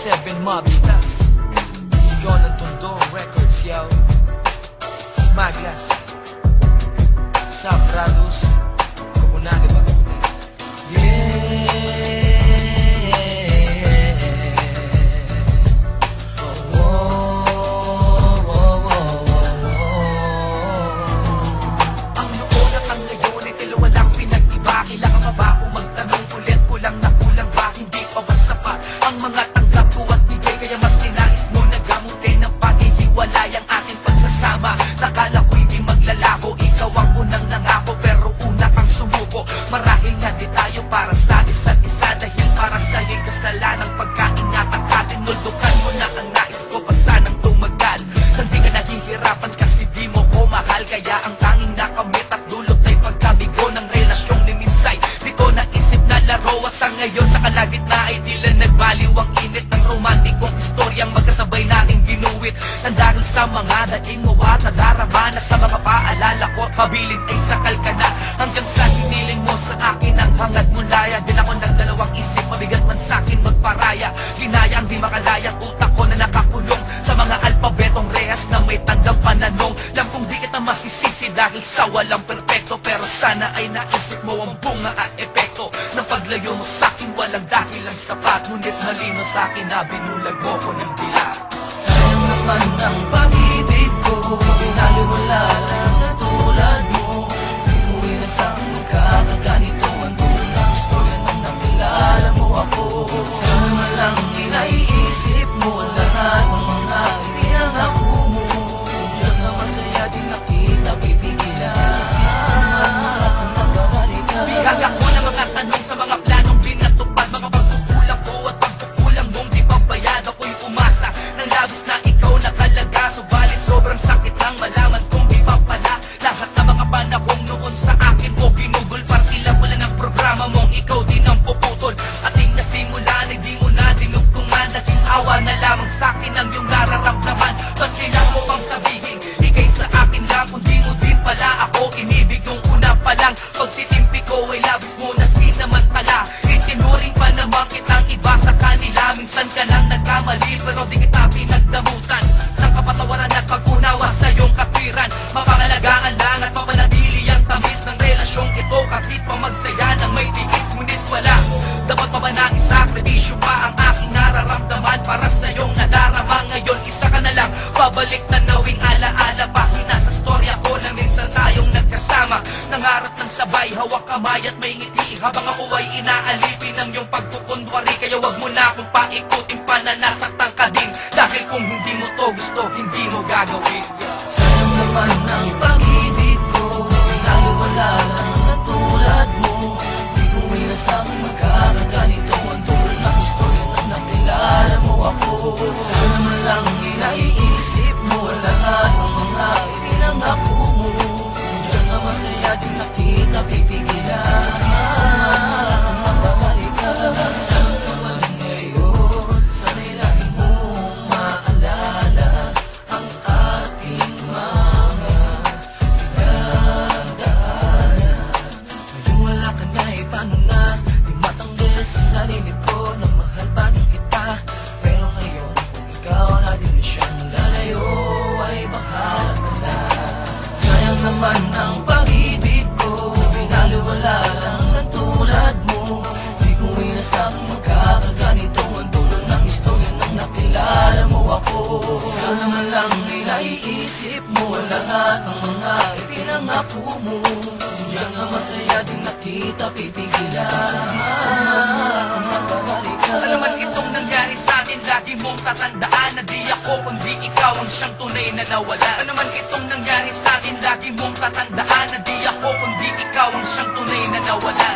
Seven Mobsters, sigaw ng Tondo Records, yo. Maglas Sabrados Comunale Bagute. Yeah. Ang noon at ang ngayon ay tilo walang pinag-iba. Kailangan pa ba kung magtanong ulit? Kulang na kulang ba? Hindi pa ba sapat ang mga tanggap ko at bigay? Kaya mas tinais mo na gamutin ng paghihiwalay ang ating pagsasama. Nakala ko'y di maglalako, ikaw ang unang nangako, pero una kang sumuko. Marahil nga di tayo para sa isa't isa, dahil para sa'yo'y kasalanang pagkaingatan ka. Tinuldukan mo na ang nais ko pa sanang tumagal. Hindi ka nahihirapan kasi di mo ko mahal. Kaya ang tanging nakamit at dulot ay pagkabigo ng relasyong ni Minsay. Di ko naisip na laro at sa ngayon sa kalagitnaan ay tila nagbaliw ang init ng romantikong istoryang magkasabay nating ginuwit. Nang dahil sa mga daing mo at nadarama na sa mga paalala ko at pabilin ay sakal ka na. Hanggang sa hiniling mo sa akin ang hangad mo laya. Din ako nagdalawang isip, mabigat man sa'kin magparaya. Ginaya ang di makalayang utak ko na nakakulong sa mga alpabetong rehas na may tandang pananong. Lang kung di kita masisisi dahil sa walang perpekto, pero sana ay naisip mo ang bunga at epekto ng paglayo mo sa'kin. Walang dahilan sapat, ngunit malino sa'kin na binulag mo ko ng dila. Sayang naman ang pag-ibig ko, pinaliwala lang na tulad mo. Di ko inasang magkakaganito ang dulo ng istorya nang nakilala mo ako. Sana lang inaiisip mo lahat ng mga ipinangako mo. Diyan na masaya din nakita pipigilan. Sisama kung nagbabalik ka. Bihag ako na mga tanong sa mga planong binatupad. Mga pagkukulang ko at pagkukulang mong di pabayad. Ako'y umasa ng labis na ikaw nakalaga. Subalit sobrang sakit lang malaman kong di pa pala. Lahat ng mga panahong noon sa akin ko ginugol. Partila wala ng programa mong ikaw din ang puputol. Ating nasimulan ay di mo na dinugtungan. Naging awa na lamang sa'kin ang iyong nararamdaman. Ba't kailangan mo bang sabihin ikay sa akin lang kung di mo din pala ako inibig nung una pa lang. Pagtitimpi ko ay labis mo na sinamantala. Itinuring pa naman kitang iba sa kanila. Minsan ka nang nagkamali pero di kita pinagdamutan ng kapatawaran at pag-unawa sa iyong katwiran. Mapangalagaan lang at mapanatili ang tamis ng relasyong ito. Kahit pa magsaya na may tiis ngunit wala. Dapat pa ba na isakripisyo pa ang aking nararamdaman para sa iyong nadarama ngayon? Isa ka na lang, babalik na nawing alaala. Pahina sa storya ko na minsan tayong nagkasama. Nangarap ng sabay, hawak kamay at may ngiti habang ako ay inaalipin ng iyong pagkukundwari. Kaya wag mo na akong paikutin pa na nasaktan ka din. Dahil kung hindi mo to gusto, hindi mo gagawin. Sayang naman ang pag-ibig ko, pinaliwala lang na tulad mo. Di ko inasang magkakaganito ang dulo ng istorya nang nakilala mo ako. Sana man lang inaiisip mo lahat ng mga ipinangako mo. Diyan na masaya din nakita pipigilan. Sisama kung magbabalik ka. Sana naman ngayon, sana'y lagi mong maalala ang ating mga pinagdaanan. Ngayon wala ka na, paano na? Di matanggal sa sarili ko na mahal pa din kita. Pero ngayon kung ikaw na din siyang lalayo ay bahala ka na. Sayang naman ang pag-ibig ko na pinaliwala lang na tulad mo. Di ko inasang magkakaganito ang dulo ng istorya nang nakilala mo ako. Sana man lang inaiisip mo lahat ng mga ipinangako mo. Diyan na masaya din nakita pipigilan. Sisama kung magbabalik ka. Alam man itong nangyari sa atin, lagi mong tatandaan na di ako kundi ikaw ang siyang tunay na nawala. Ano man itong nangyari sa atin, lagi mong tatandaan na di ako kundi ikaw ang siyang tunay na nawala.